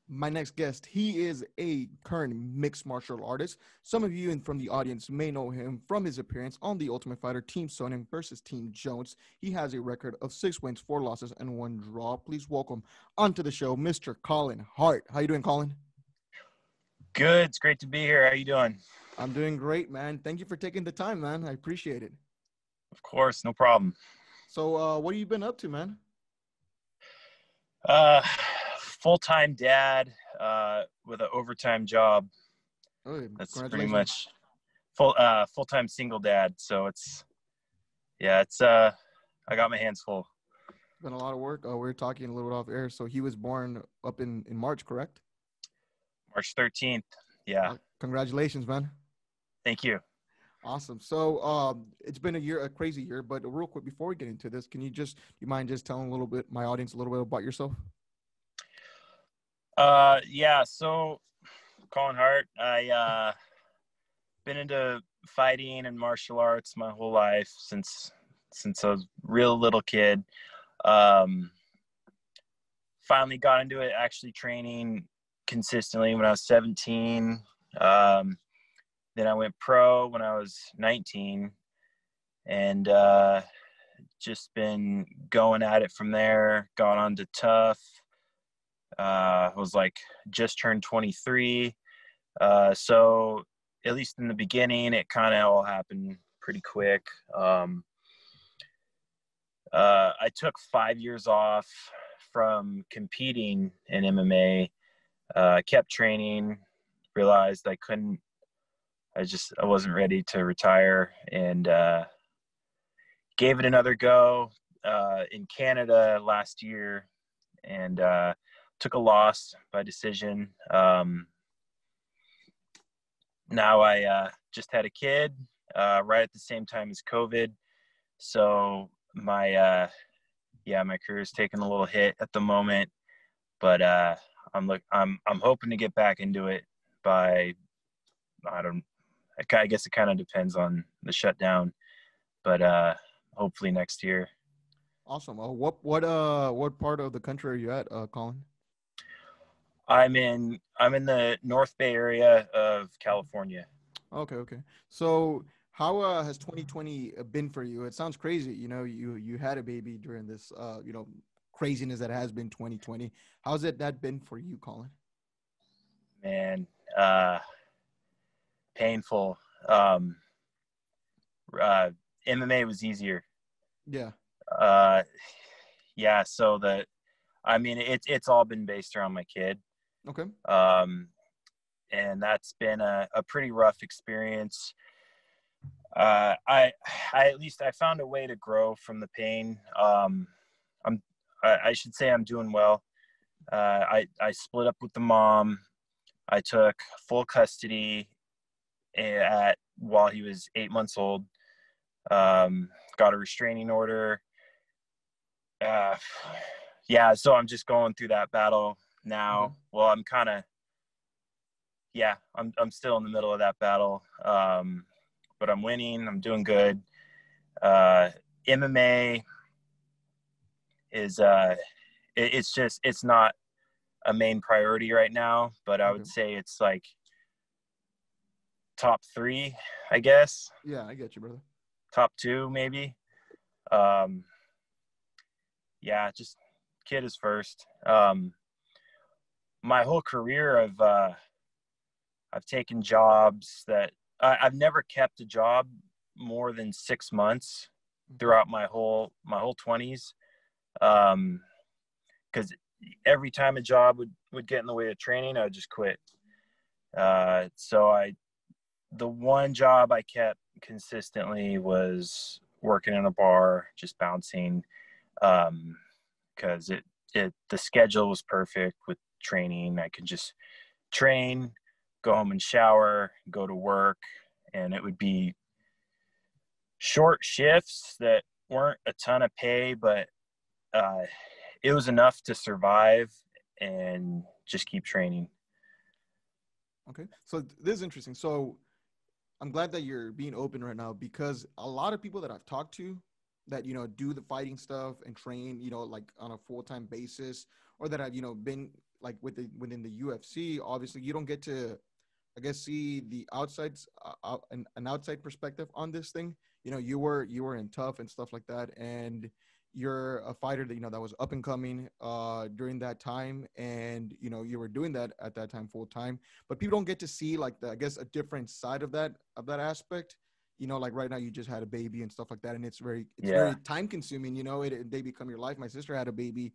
My next guest, he is a current mixed martial artist. Some of you from the audience may know him from his appearance on The Ultimate Fighter Team Sonnen versus Team Jones. He has a record of 6 wins, 4 losses, and 1 draw. Please welcome onto the show, Mr. Collin Hart. How you doing, Collin? Good. It's great to be here. How you doing? I'm doing great, man. Thank you for taking the time, man. I appreciate it. Of course, no problem. So, what have you been up to, man? Uh, Full-time dad with an overtime job. Oh, That's pretty congratulations. much full-time single dad. So it's I got my hands full. It's been a lot of work. We were talking a little bit off air. So he was born up in March, correct? March 13th. Yeah. Congratulations, man. Thank you. Awesome. So it's been a crazy year, but real quick before we get into this, do you mind just telling my audience a little bit about yourself? Yeah. So Collin Hart, I been into fighting and martial arts my whole life since I was a real little kid. Um, Finally got into it actually training consistently when I was 17. Then I went pro when I was 19 and just been going at it from there. Got on to tough. Was like just turned 23. So at least in the beginning, it kind of all happened pretty quick. I took 5 years off from competing in MMA. Kept training, realized I wasn't ready to retire, and gave it another go in Canada last year, and took a loss by decision. Now I just had a kid right at the same time as COVID, so my career is taking a little hit at the moment, but I'm hoping to get back into it by I guess it kind of depends on the shutdown, but hopefully next year. Awesome. What part of the country are you at, Colin? I'm in the North Bay area of California. Okay. So how has 2020 been for you? It sounds crazy. You had a baby during this craziness that has been 2020. How's that been for you, Colin? Man, uh, painful. Um, MMA was easier. Yeah. Uh, yeah. It's all been based around my kid. Okay. And that's been a pretty rough experience. I at least I found a way to grow from the pain. I should say I'm doing well. I split up with the mom. I took full custody while he was 8 months old. Got a restraining order. So I'm just going through that battle now. Okay. Well, I'm still in the middle of that battle. But I'm winning. I'm doing good. MMA is it's not a main priority right now, but I Okay. would say it's like top 3, I guess. Yeah, I get you, brother. Top 2, maybe. Um, just kid is first. My whole career, I've taken jobs that I've never kept a job more than 6 months Okay. throughout my whole 20s. Because every time a job would get in the way of training, I would just quit. The one job I kept consistently was working in a bar, just bouncing, because the schedule was perfect with training. I could just train, go home and shower, go to work, and it would be short shifts that weren't a ton of pay, but it was enough to survive and just keep training. Okay. So this is interesting. So I'm glad that you're being open right now because a lot of people that I've talked to that do the fighting stuff and train like on a full-time basis or that have been like within the UFC, obviously you don't get to, I guess, see the an outside perspective on this thing. You were in tough and stuff like that, and you're a fighter that that was up and coming during that time, and you were doing that at that time full time. But people don't get to see like I guess a different side of that aspect. Like right now you just had a baby and stuff like that, and it's very Yeah. time consuming. They become your life. My sister had a baby,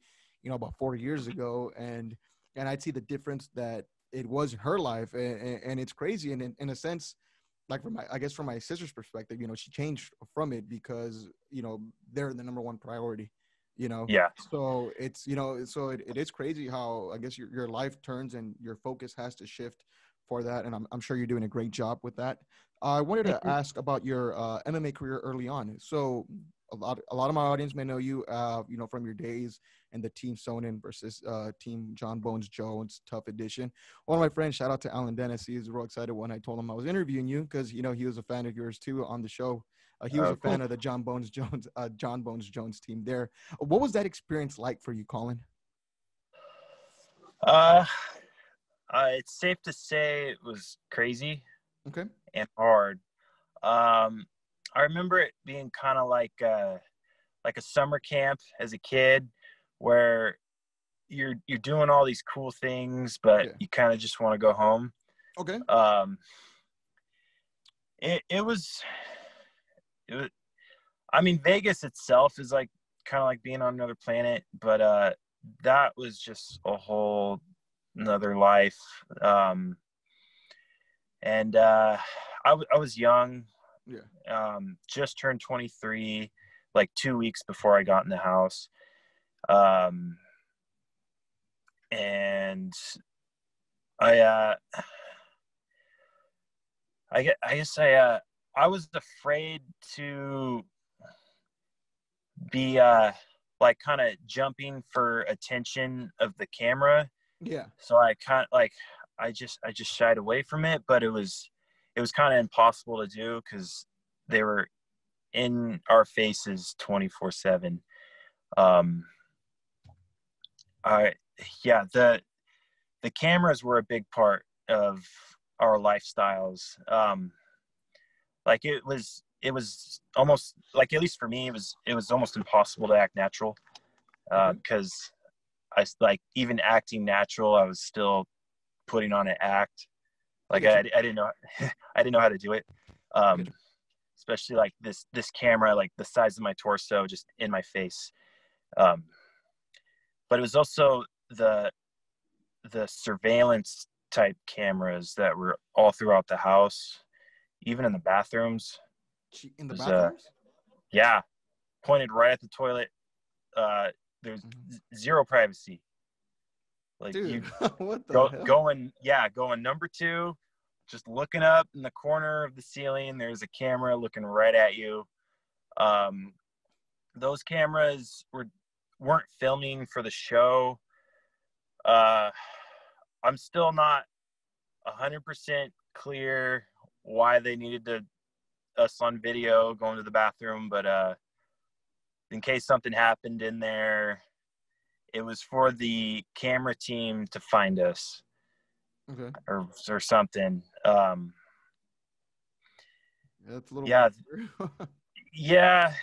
about 4 years ago, and I'd see the difference that it was in her life, and it's crazy. And in a sense, like from my sister's perspective, she changed from it because they're the number one priority. Yeah. So it's so it is crazy how I guess your life turns and your focus has to shift for that, and I'm sure you're doing a great job with that. I wanted Thank to you. ask about your MMA career early on. So a lot of my audience may know you, from your days in the Team Sonnen versus Team John Bones Jones Tough Edition. One of my friends, shout out to Alan Dennis, he was real excited when I told him I was interviewing you because he was a fan of yours too on the show. He was Oh, a fan cool. of the John Bones Jones team there. What was that experience like for you, Colin? Uh, it's safe to say it was crazy Okay. and hard. Um, I remember it being kind of like a summer camp as a kid, where you're doing all these cool things, but Yeah. you kind of just want to go home. Okay. Um, it was, I mean, Vegas itself is like kind of like being on another planet, but that was just a whole another life. And I was young, Yeah. just turned 23, like 2 weeks before I got in the house. Um, and I, I was afraid to be like kind of jumping for attention of the camera. Yeah. So I kind of like I just shied away from it, but it was kind of impossible to do because they were in our faces 24/7. Um, I yeah, the cameras were a big part of our lifestyles. Like it was almost like, at least for me, it was almost impossible to act natural, Okay. because I like, even acting natural, I was still putting on an act. I Like get I, you. I didn't know I didn't know how to do it. I get Um, you. especially like this camera, like the size of my torso, just in my face. Um, but it was also the surveillance type cameras that were all throughout the house, even in the bathrooms. In the It was bathrooms? yeah, pointed right at the toilet. Uh, there's Mhm. zero privacy. Like, Dude, you what the hell? going number two, just looking up in the corner of the ceiling. There's a camera looking right at you. Um, those cameras weren't filming for the show. Uh, I'm still not 100% clear why they needed us on video going to the bathroom, but in case something happened in there, it was for the camera team to find us, Okay. or something. Yeah, that's a little Yeah, weird. yeah.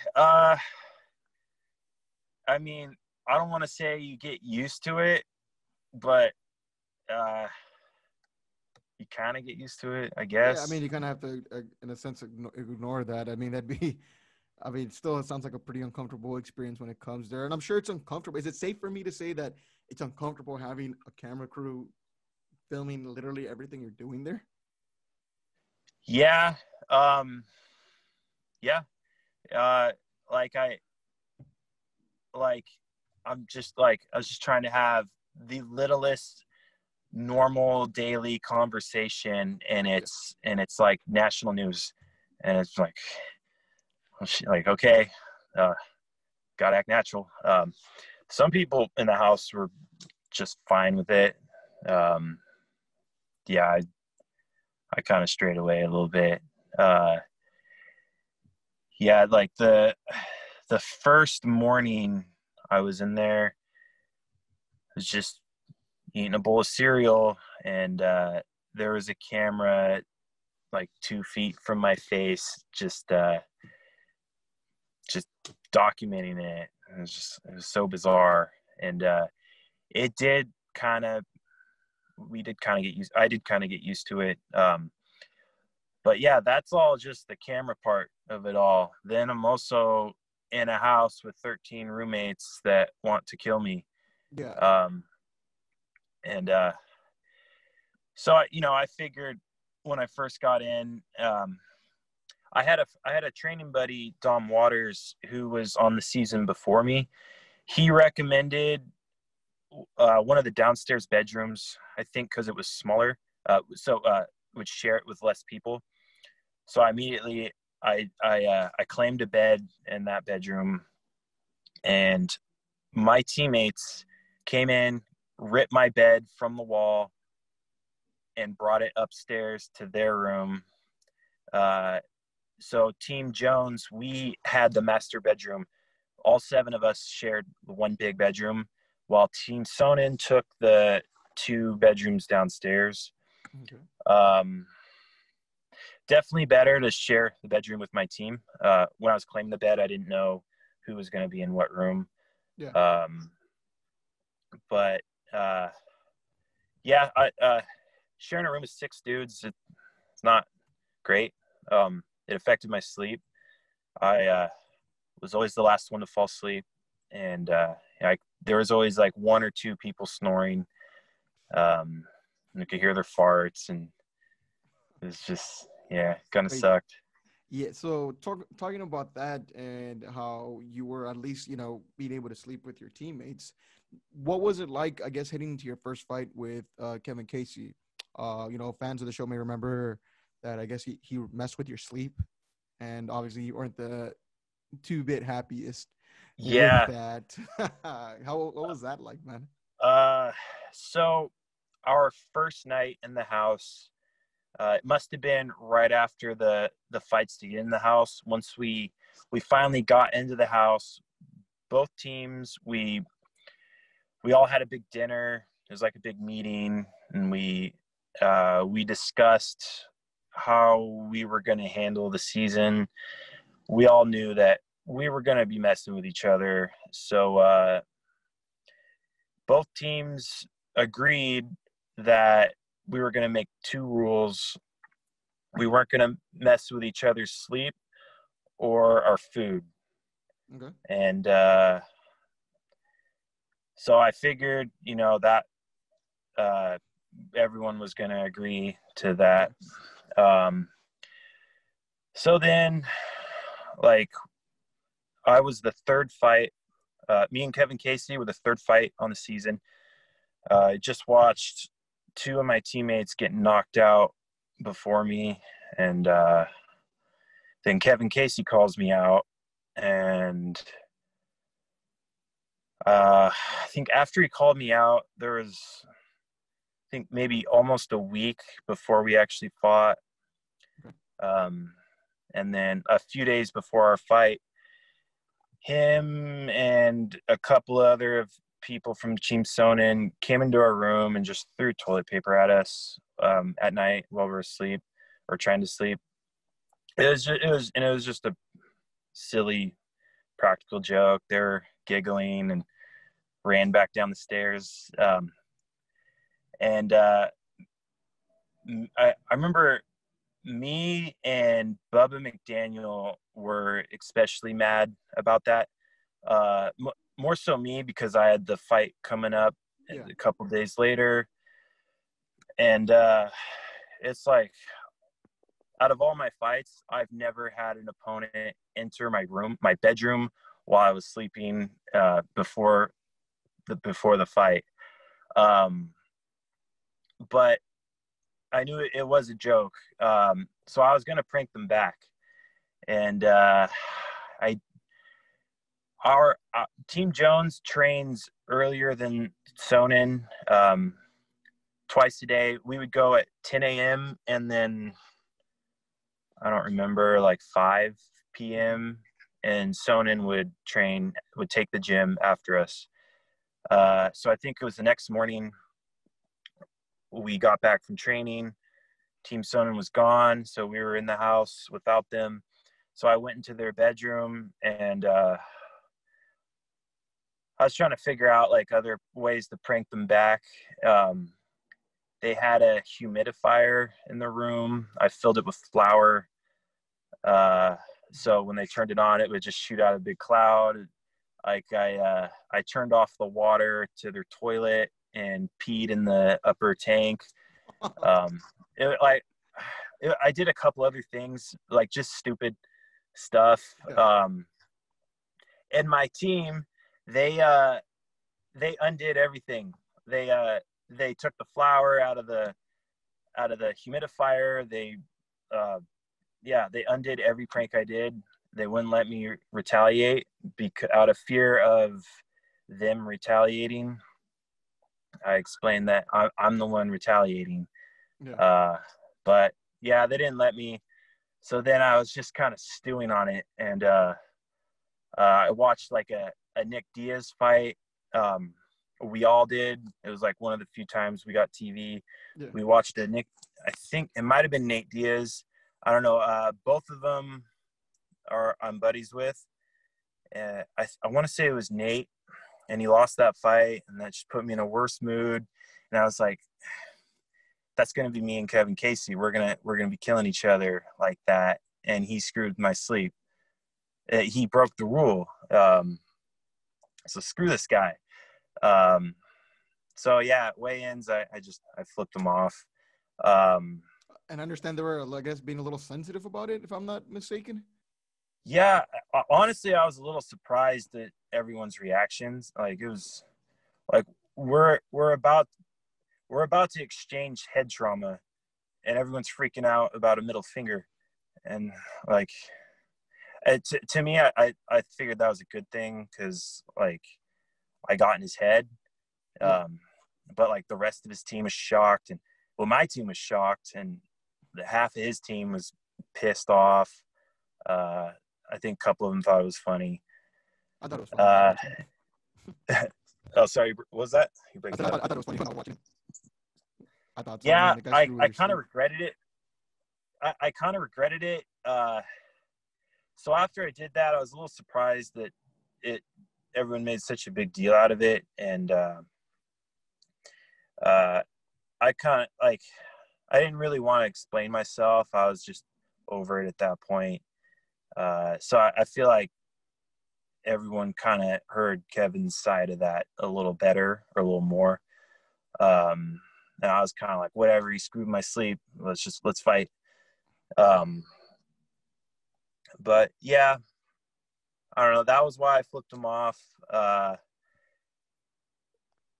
I mean, I don't want to say you get used to it, but uh, you kind of get used to it, I Yeah, I guess. mean, you kind of have to, in a sense, ignore that. I mean, I mean, still, it sounds like a pretty uncomfortable experience when it comes there. And I'm sure it's uncomfortable. Is it safe for me to say that it's uncomfortable having a camera crew filming literally everything you're doing there? Yeah. Um, yeah. Uh, like like I was just trying to have the littlest normal daily conversation, and Yeah. it's like national news, and it's like, okay, uh, gotta act natural. Some people in the house were just fine with it. Um, yeah, I kind of strayed away a little bit. Uh, yeah, like the first morning I was in there, it was just eating a bowl of cereal, and there was a camera like 2 feet from my face, just documenting it. It was so bizarre, and it did kind of I did kind of get used to it. But yeah, that's all just the camera part of it all. Then I'm also in a house with 13 roommates that want to kill me. Yeah. And so I figured when I first got in, I had a training buddy, Dom Waters, who was on the season before me. He recommended one of the downstairs bedrooms, I think, because it was smaller, so would share it with less people. So immediately I claimed a bed in that bedroom, and my teammates came in, ripped my bed from the wall, and brought it upstairs to their room. So Team Jones, we had the master bedroom. All 7 of us shared one big bedroom, while Team Sonnen took the 2 bedrooms downstairs. Okay. Definitely better to share the bedroom with my team. When I was claiming the bed, I didn't know who was going to be in what room. Yeah. But yeah, sharing a room with 6 dudes, it's not great. It affected my sleep. I was always the last one to fall asleep, and there was always like 1 or 2 people snoring. And you could hear their farts, and it was just, kind of Wait. sucked. Yeah, so talking about that and how you were at least, being able to sleep with your teammates. What was it like, I guess, heading into your first fight with Kevin Casey? Fans of the show may remember that I guess he messed with your sleep, and obviously you weren't the two-bit happiest with Yeah. that. What was that like, man? So our first night in the house, it must have been right after the fights to get in the house. Once we finally got into the house, both teams, we all had a big dinner. It was like a big meeting, and we discussed how we were going to handle the season. We all knew that we were going to be messing with each other, so both teams agreed that we were going to make 2 rules. We weren't going to mess with each other's sleep or our food. Okay. And so I figured, that everyone was going to agree to that. So then, like, I was the 3rd fight. Me and Kevin Casey were the 3rd fight on the season. I just watched 2 of my teammates get knocked out before me, and then Kevin Casey calls me out, and I think after he called me out, there was, I think, maybe almost a week before we actually fought. And then a few days before our fight, him and a couple other people from Team Sonnen came into our room and just threw toilet paper at us at night while we were asleep or trying to sleep. It was just a silly practical joke. They were giggling and ran back down the stairs. And I remember me and Bubba McDaniel were especially mad about that. More so me, because I had the fight coming up a couple days later. And it's like, out of all my fights, I've never had an opponent enter my bedroom while I was sleeping before the fight. But I knew it was a joke. So I was going to prank them back. And our Team Jones trains earlier than Sonnen, twice a day. We would go at 10 a.m. and then I don't remember, like 5 p.m. and Sonnen would take the gym after us. So I think it was the next morning. we got back from training. Team Sonnen was gone, so we were in the house without them. So I went into their bedroom, and I was trying to figure out like other ways to prank them back. They had a humidifier in the room. I filled it with flour. So when they turned it on, it would just shoot out a big cloud. Like I turned off the water to their toilet and peed in the upper tank. I did a couple other things, like just stupid stuff. And my team, they undid everything. They took the flour out of the humidifier. They undid every prank I did. They wouldn't let me retaliate out of fear of them retaliating. I explained that I'm the one retaliating. But yeah, they didn't let me. So then I was just kind of stewing on it. And I watched like a Nick Diaz fight. We all did. It was like one of the few times we got TV. Yeah. We watched I think it might have been Nate Diaz. I don't know. Both of them I'm buddies with. I want to say it was Nate, and he lost that fight, and that just put me in a worse mood. And I was like, that's going to be me and Kevin Casey. We're going to be killing each other like that. And he screwed my sleep. He broke the rule. So screw this guy. So yeah, weigh-ins, I flipped him off. And I understand they were, I guess, being a little sensitive about it, if I'm not mistaken. Yeah, honestly, I was a little surprised at everyone's reactions. Like, it was like we're about to exchange head trauma, and everyone's freaking out about a middle finger. And like, to me, I figured that was a good thing, because like I got in his head. But like the rest of his team was shocked, and my team was shocked, and the half of his team was pissed off. I think a couple of them thought it was funny. I thought it was funny. Oh, sorry. What was that? I thought it was funny when I was watching it. I thought so. Yeah, I kind of regretted it. I kind of regretted it. So after I did that, I was a little surprised that everyone made such a big deal out of it. And I kind of like, I didn't really want to explain myself. I was just over it at that point. So I feel like everyone kind of heard Kevin's side of that a little better, or a little more. And I was kind of like, whatever, he screwed my sleep. Let's fight. But yeah, I don't know. That was why I flipped him off.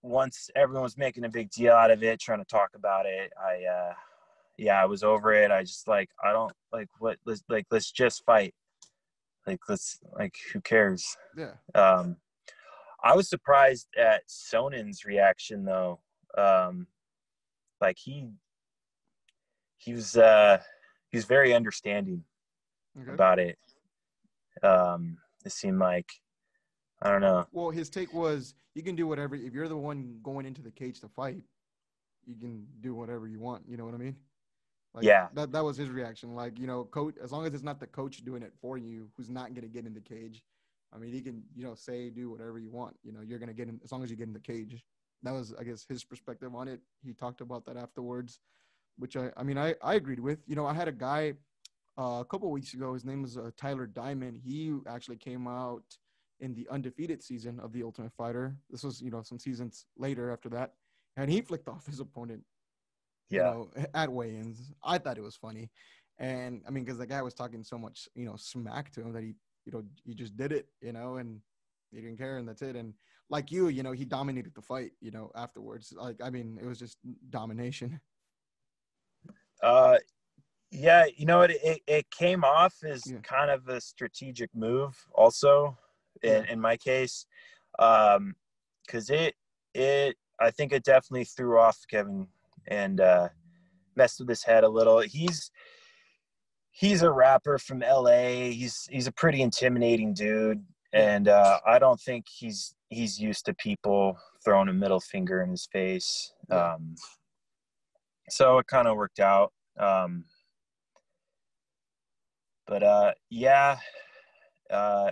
Once everyone was making a big deal out of it, trying to talk about it, I was over it. I just like, I don't like let's just fight. Who cares? Yeah. I was surprised at Sonen's reaction though. Like he was very understanding about it. It seemed like, I don't know. Well, his take was, you can do whatever. If you're the one going into the cage to fight, you can do whatever you want. You know what I mean? Like, yeah. That was his reaction. Like, coach, as long as it's not the coach doing it for you, who's not going to get in the cage. I mean, he can, say, do whatever you want. You're going to get in, as long as you get in the cage. That was, I guess, his perspective on it. He talked about that afterwards, which I agreed with. I had a guy a couple of weeks ago. His name was Tyler Diamond. He actually came out in the undefeated season of The Ultimate Fighter. This was, some seasons later after that. And he flicked off his opponent, at weigh-ins. I thought it was funny. And, I mean, because the guy was talking so much, smack to him that he just did it, and he didn't care, and that's it. And like he dominated the fight, afterwards. Like, I mean, it was just domination. Yeah, it came off as kind of a strategic move also in my case. Because I think it definitely threw off Kevin and messed with his head a little. He's a rapper from LA. He's a pretty intimidating dude, and I don't think he's used to people throwing a middle finger in his face. So it kind of worked out. But yeah, uh,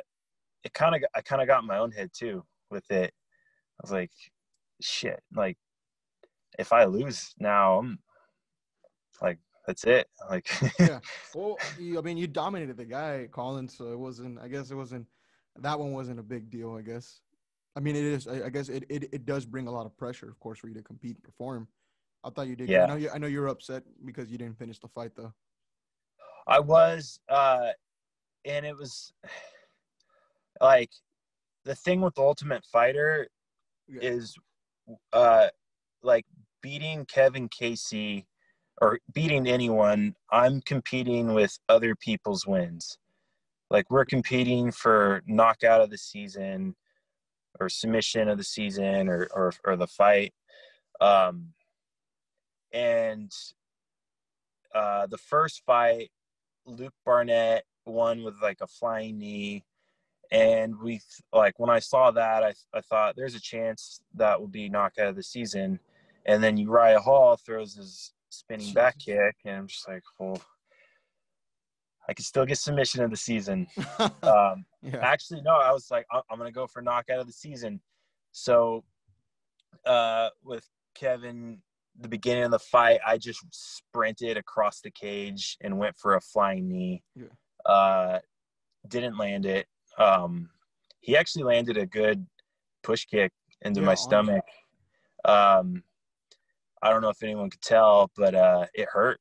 I kind of got in my own head too with it. I was like, shit, like if I lose now, I'm like, that's it. Like, Yeah. Well, I mean, you dominated the guy, Collin, so it wasn't. I guess it wasn't. That one wasn't a big deal. I guess. I mean, it is. I guess it does bring a lot of pressure, of course, for you to compete and perform. I thought you did good. yeah, I know you're upset because you didn't finish the fight, though. I was, and it was like the thing with the Ultimate Fighter Yeah. is, uh, like beating Kevin Casey or beating anyone. I'm competing with other people's wins. Like we're competing for knockout of the season or submission of the season or the fight. Um, and the first fight, Luke Barnett won with like a flying knee. And like when I saw that, I thought there's a chance that will be knockout of the season. And then Uriah Hall throws his spinning back Jesus. kick, and I'm just like, well, I could still get submission of the season. Yeah. Actually, no, I was like, I'm gonna go for knockout of the season. So with Kevin, the beginning of the fight, I just sprinted across the cage and went for a flying knee. Yeah. Didn't land it. He actually landed a good push kick into Yeah. my stomach. Um, I don't know if anyone could tell, but it hurt.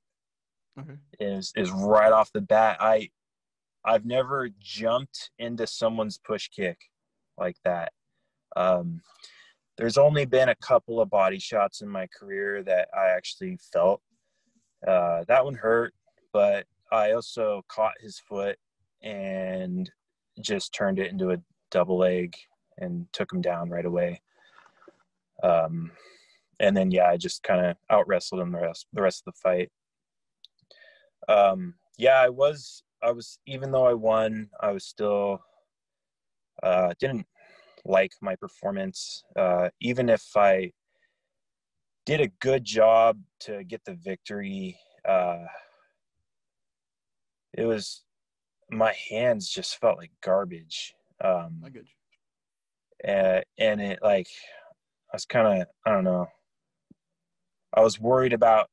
Okay. Is right off the bat. I've never jumped into someone's push kick like that. Um, there's only been a couple of body shots in my career that I actually felt. That one hurt, but I also caught his foot and just turned it into a double leg and took him down right away. And then yeah, I just kind of out wrestled him the rest of the fight. Yeah, I was even though I won, I was still didn't like my performance. Even if I did a good job to get the victory, it was my hands just felt like garbage. I get you. And it like I was kind of I don't know. I was worried about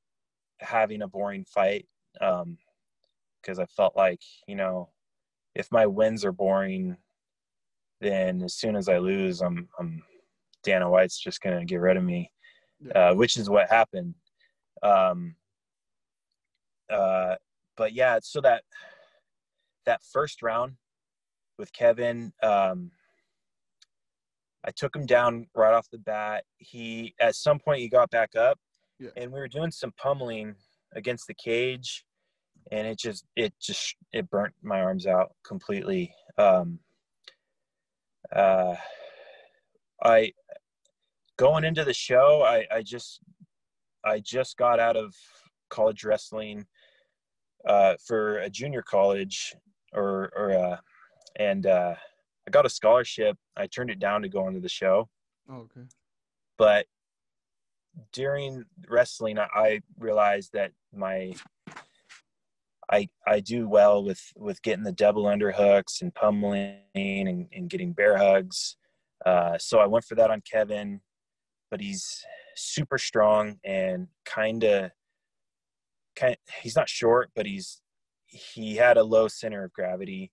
having a boring fight because I felt like if my wins are boring, then as soon as I lose, I'm Dana White's just gonna get rid of me, Yeah. which is what happened. Um, but yeah, so that first round with Kevin, I took him down right off the bat. He at some point he got back up, Yeah. and we were doing some pummeling against the cage, and it burnt my arms out completely. Uh, I going into the show, I just got out of college wrestling for a junior college, and I got a scholarship. I turned it down to go into the show, Oh, okay. but during wrestling, I realized that I do well with getting the double underhooks and pummeling and getting bear hugs. So I went for that on Kevin, but he's super strong and he's not short, but he had a low center of gravity.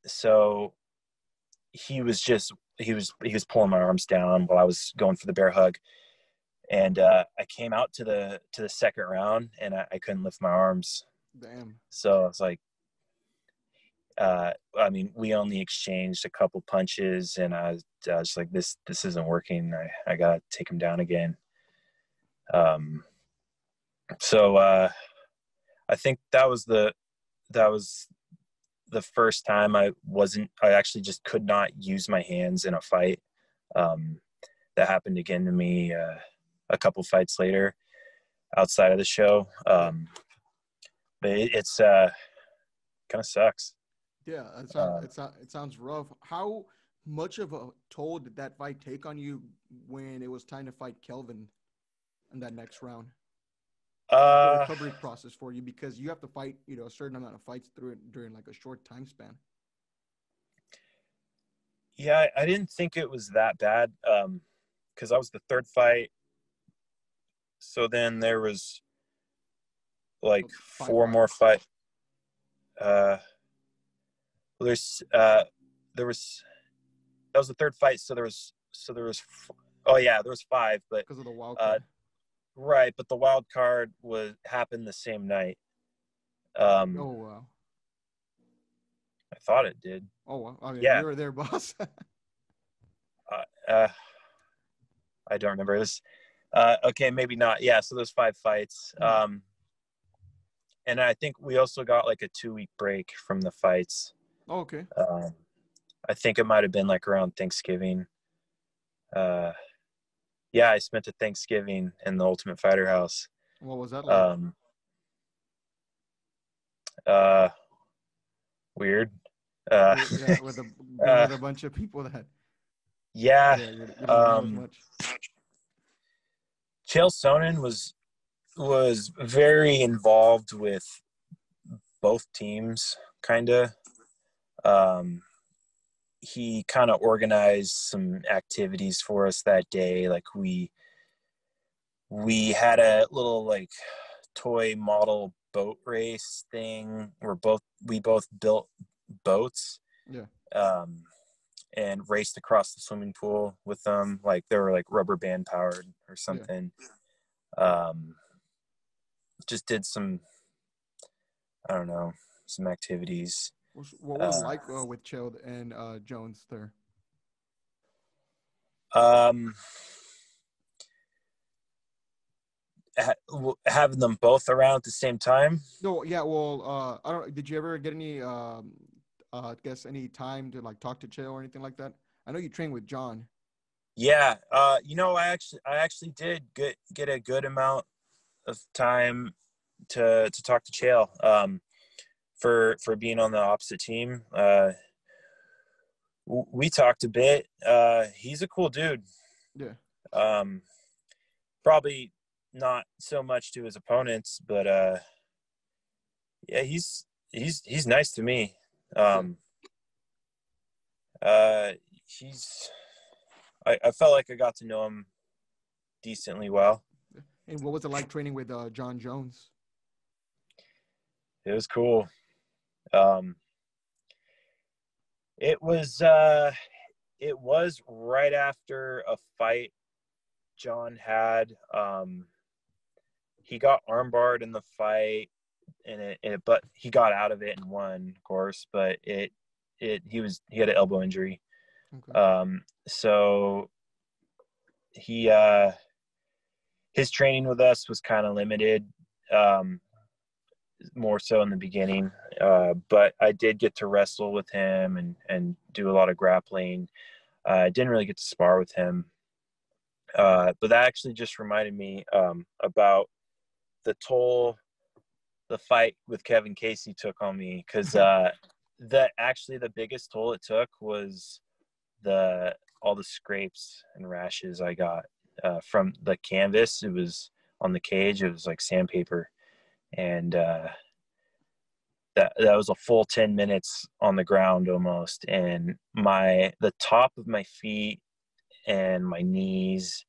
So he was pulling my arms down while I was going for the bear hug. And I came out to the second round and I couldn't lift my arms. Damn. So I was like, I mean, we only exchanged a couple punches, and I was like, this isn't working. I gotta take him down again. Um, so I think that was the first time I actually just could not use my hands in a fight. Um, that happened again to me a couple fights later outside of the show. Yeah. But it's kind of sucks. Yeah. Uh, It sounds rough. How much of a toll did that fight take on you when it was time to fight Kelvin? in that next round? Like the Uh, recovery process for you, because you have to fight, a certain amount of fights through it during like a short time span. yeah, I didn't think it was that bad. Because I was the third fight, so then there was like So five four more fights. fight. Uh, there's there was that was the third fight, so there was oh yeah, there was five, but Because of the wild uh, card. right, but the wild card was happened the same night. Um, Oh wow. I thought it did. Oh wow. I mean, Yeah. you were there, boss. Uh, uh, I don't remember this. Okay, maybe not. Yeah, so there's five fights. And I think we also got like a 2 week break from the fights. Oh, okay. I think it might have been like around Thanksgiving. Uh, yeah, I spent a Thanksgiving in the Ultimate Fighter house. What was that like? Um, uh, weird. Uh, Yeah, with being uh, with a bunch of people that, yeah. yeah, you don't know as Um, much. Chael Sonnen was very involved with both teams, kind of. Um, he kind of organized some activities for us that day. Like we had a little like toy model boat race thing where we both built boats Yeah. um, and raced across the swimming pool with them. Like they were like rubber band powered or Yeah. something. Um, just did some, I don't know, some activities. What was it Uh, like with Child and Jones there? um, having them both around at the same time. No, yeah. Well, I don't. Did you ever get any, guess any time to like talk to Chill or anything like that? I know you trained with John. Yeah, I actually did get a good amount of time to talk to Chael for being on the opposite team. We talked a bit. He's a cool dude. Yeah. Um, probably not so much to his opponents, but yeah, he's nice to me. Yeah. Um, he's I felt like I got to know him decently well. And what was it like training with John Jones? It was cool. Um, it was right after a fight John had. He got armbarred in the fight, and but he got out of it and won, of course. But he had an elbow injury. Okay. So he his training with us was kind of limited, um, more so in the beginning. But I did get to wrestle with him and do a lot of grappling. I didn't really get to spar with him. But that actually just reminded me about the toll the fight with Kevin Casey took on me, because the biggest toll it took was all the scrapes and rashes I got from the canvas. It was on the cage. It was like sandpaper, and that was a full 10 minutes on the ground almost, and the top of my feet and my knees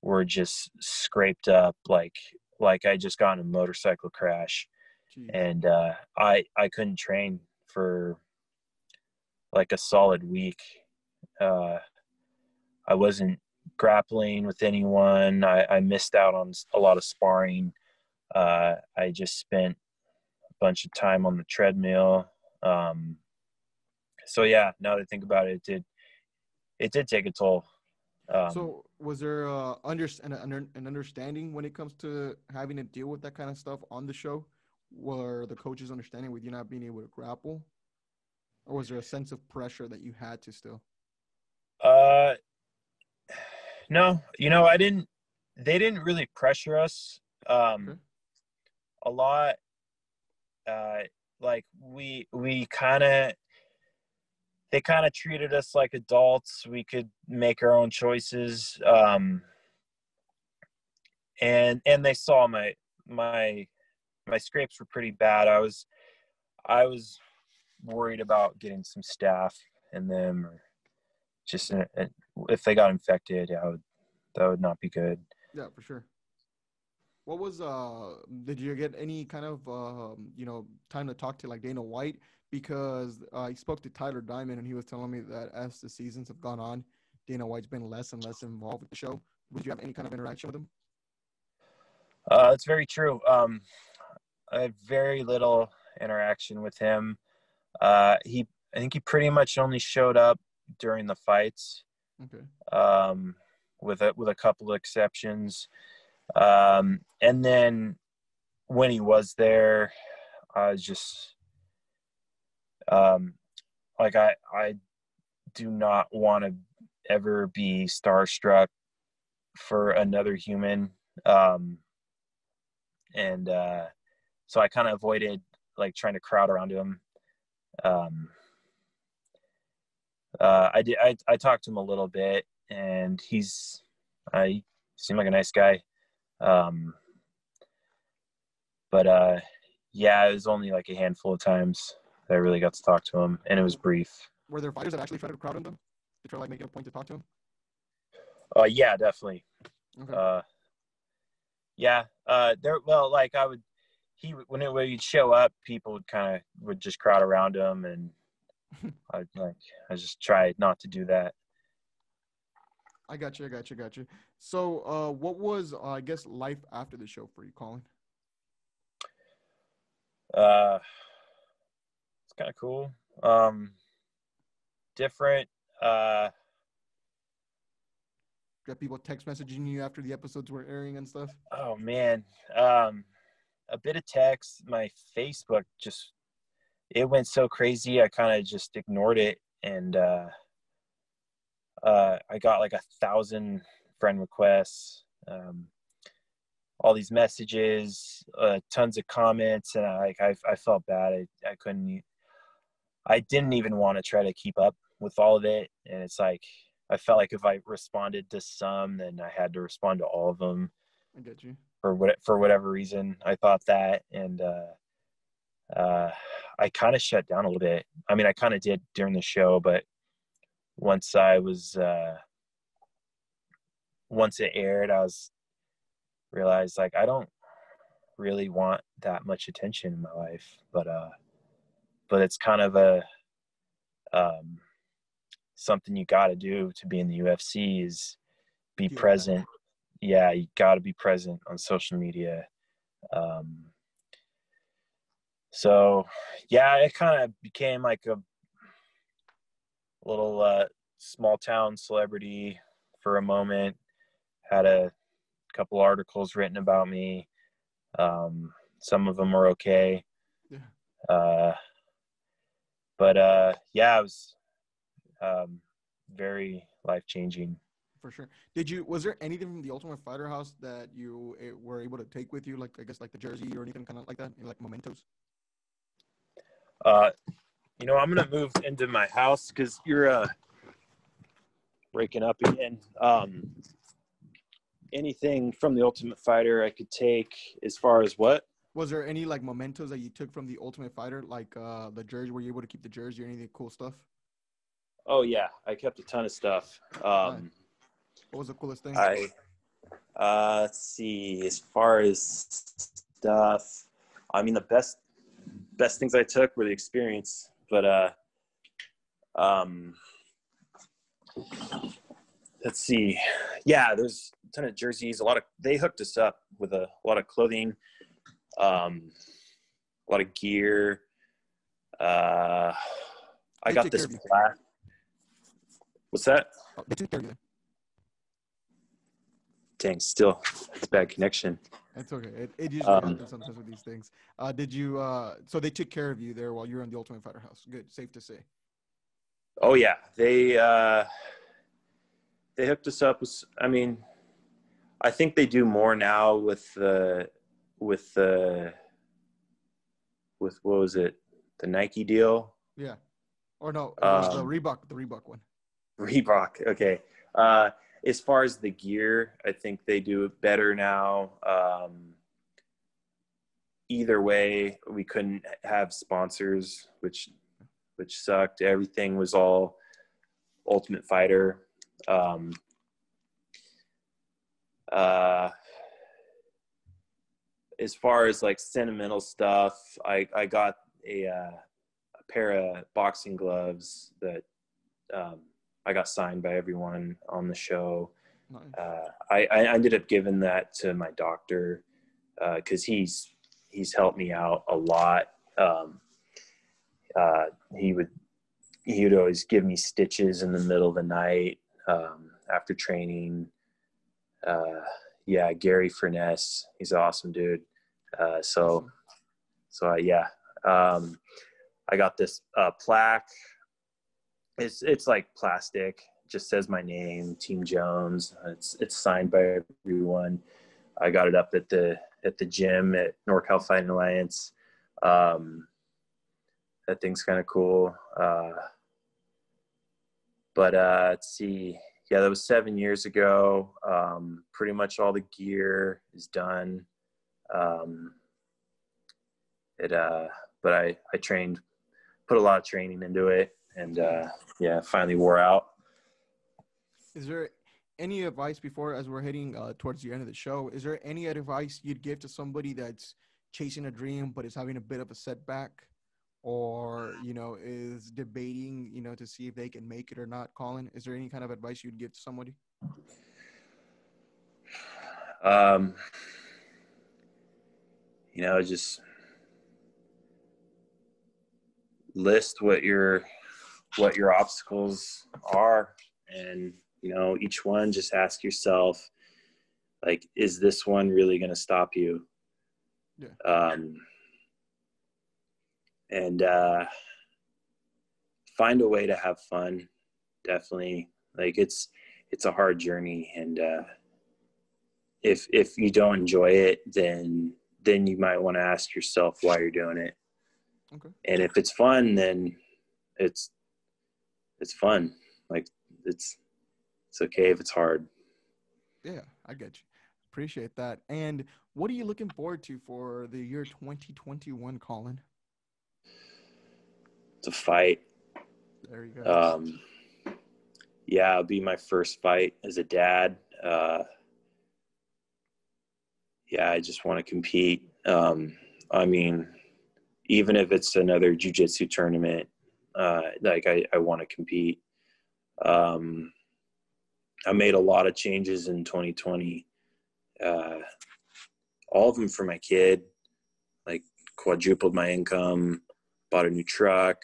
were just scraped up like I just got in a motorcycle crash. Jeez. And I couldn't train for like a solid week. uh I wasn't grappling with anyone. I missed out on a lot of sparring. I just spent a bunch of time on the treadmill. So yeah, now that I think about it, it did take a toll. So was there an understanding when it comes to having to deal with that kind of stuff on the show? Were the coaches understanding with you not being able to grapple? Or was there a sense of pressure that you had to still? uh no, I didn't they didn't really pressure us Okay. a lot. uh like we kind of they kind of treated us like adults. We could make our own choices. and they saw my scrapes were pretty bad. I was worried about getting some staph in them, or just if they got infected, that would not be good. Yeah, for sure. What was did you get any kind of time to talk to like Dana White? Because I spoke to Tyler Diamond and he was telling me that as the seasons have gone on, Dana White's been less and less involved with the show. Would you have any kind of interaction with him? It's very true. I had very little interaction with him. I think he pretty much only showed up during the fights. Okay. With a couple of exceptions. And then when he was there, I was just like I do not want to ever be starstruck for another human. And so I kind of avoided like trying to crowd around him. I talked to him a little bit, and he seemed like a nice guy. But yeah, it was only like a handful of times that I really got to talk to him, and it was brief. Were there fighters that actually tried to crowd him to try to like make it a point to talk to him? Yeah, definitely. Okay. Yeah. Like when he'd show up, people would just crowd around him, and I just tried not to do that. I got you. So, what was I guess life after the show for you, Collin? It's kind of cool. Different. Got people text messaging you after the episodes were airing and stuff? Oh man. A bit of text. My Facebook it went so crazy. I kind of just ignored it, and I got like 1,000 friend requests, all these messages, tons of comments, and I felt bad. I didn't even want to try to keep up with all of it, and it's like I felt like if I responded to some, then I had to respond to all of them. I get you. For whatever reason, I thought that, and I kind of shut down a little bit. I mean, I kind of did during the show, but once it aired, realized like I don't really want that much attention in my life, but it's kind of a something you got to do to be in the UFC is be present. Yeah, you got to be present on social media. So yeah, it kind of became like a little small town celebrity for a moment. Had a couple articles written about me. Some of them were okay. Yeah. But yeah, it was very life-changing. For sure. Was there anything from the Ultimate Fighter house that you were able to take with you, like I guess like the jersey or anything kind of like that, like mementos? I'm gonna move into my house because you're breaking up again. Anything from the Ultimate Fighter I could take as far as what? Was there any like mementos that you took from the Ultimate Fighter, like the jersey? Were you able to keep the jersey or any cool stuff? Oh yeah, I kept a ton of stuff. What was the coolest thing? Let's see. As far as stuff, I mean, the best things I took were the experience. But let's see. Yeah, there's a ton of jerseys. They hooked us up with a lot of clothing, a lot of gear. I got this black. What's that? They took care of you. Dang, still, it's bad connection. It's okay. It usually happens sometimes with these things. So they took care of you there while you were in the Ultimate Fighter house. Good, safe to say. Oh yeah, they hooked us up with. I mean, I think they do more now with what was it? The Nike deal? Yeah. Or no, it was the Reebok one. Reebok. Okay. as far as the gear, I think they do it better now. Either way, we couldn't have sponsors, which sucked. Everything was all Ultimate Fighter. As far as like sentimental stuff, I got a pair of boxing gloves that I got signed by everyone on the show. Nice. I ended up giving that to my doctor because he's helped me out a lot. He would always give me stitches in the middle of the night after training. Gary Furness, he's an awesome dude. I got this plaque. It's like plastic, just says my name, Team Jones. It's signed by everyone. I got it up at the gym at NorCal Fighting Alliance. That thing's kind of cool. Let's see. Yeah, that was 7 years ago. Pretty much all the gear is done. But I trained, put a lot of training into it, and finally wore out. Is there any advice before, as we're heading towards the end of the show, is there any advice you'd give to somebody that's chasing a dream but is having a bit of a setback, or is debating to see if they can make it or not? Collin, is there any kind of advice you'd give to somebody? Just list what your obstacles are, and each one, just ask yourself, like, is this one really going to stop you? Yeah. And find a way to have fun. Definitely. Like, it's a hard journey, and if you don't enjoy it, then you might want to ask yourself why you're doing it. Okay. And if it's fun, then it's fun. Like, it's okay if it's hard. Yeah, I get you. Appreciate that. And what are you looking forward to for the year 2021, Collin? To fight. There you go. It'll be my first fight as a dad. I just want to compete. Even if it's another jiu-jitsu tournament, I want to compete. I made a lot of changes in 2020. All of them for my kid, like quadrupled my income, bought a new truck,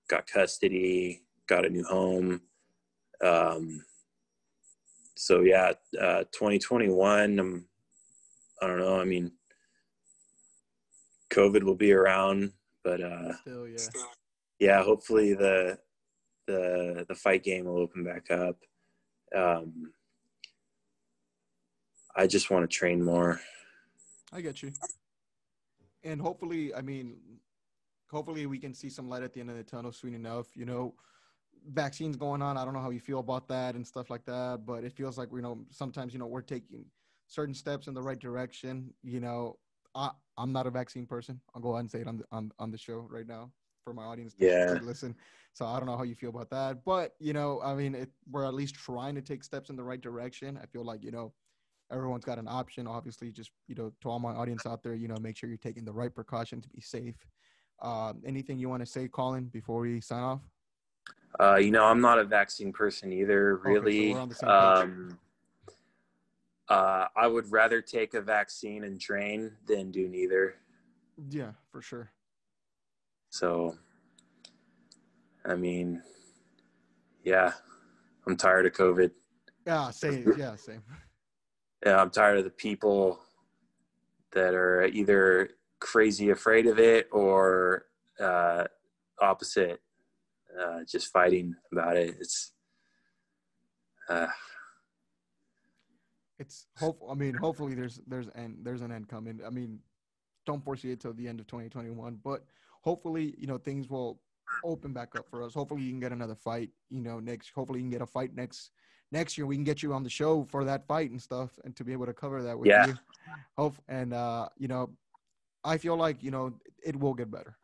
got custody, got a new home. 2021, I don't know. COVID will be around, but hopefully the fight game will open back up. I just want to train more. I get you. And hopefully we can see some light at the end of the tunnel soon enough. Vaccines going on. I don't know how you feel about that and stuff like that, but it feels like, sometimes, we're taking certain steps in the right direction. I'm not a vaccine person. I'll go ahead and say it on the show right now for my audience to listen. So I don't know how you feel about that, but we're at least trying to take steps in the right direction. I feel like, everyone's got an option. Obviously, just, to all my audience out there, make sure you're taking the right precaution to be safe. Anything you want to say, Collin, before we sign off? I'm not a vaccine person either, really. Okay, so we're on the same page. I would rather take a vaccine and train than do neither. Yeah, for sure. So, I'm tired of COVID. Yeah, same. Yeah, I'm tired of the people that are either crazy afraid of it or opposite, just fighting about it. It's hopefully there's an end coming. Don't foresee it till the end of 2021, but hopefully, things will open back up for us. Hopefully you can get another fight, hopefully you can get a fight next next year we can get you on the show for that fight and stuff, and to be able to cover that with Yeah. you. Hope and you know, I feel like, you know, it will get better.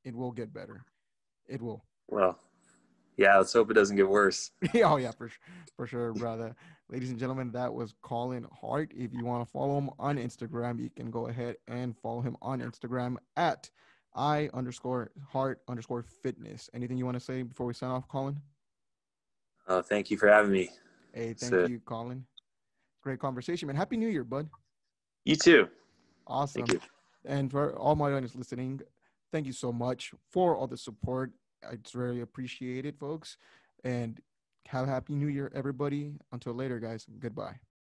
It will get better. It will. Well, yeah, let's hope it doesn't get worse. Oh yeah, for sure, brother. Ladies and gentlemen, that was Collin Hart. If you want to follow him on Instagram, you can go ahead and follow him on Instagram at I_Hart_fitness. Anything you want to say before we sign off, Collin? Thank you for having me. Hey, thank So, you, Collin. Great conversation, man. Happy New Year, bud. you too. Thank Awesome. you. And for all my audience listening, thank you so much for all the support. It's really appreciated, folks. And have a happy new year, everybody. Until later, guys. Goodbye.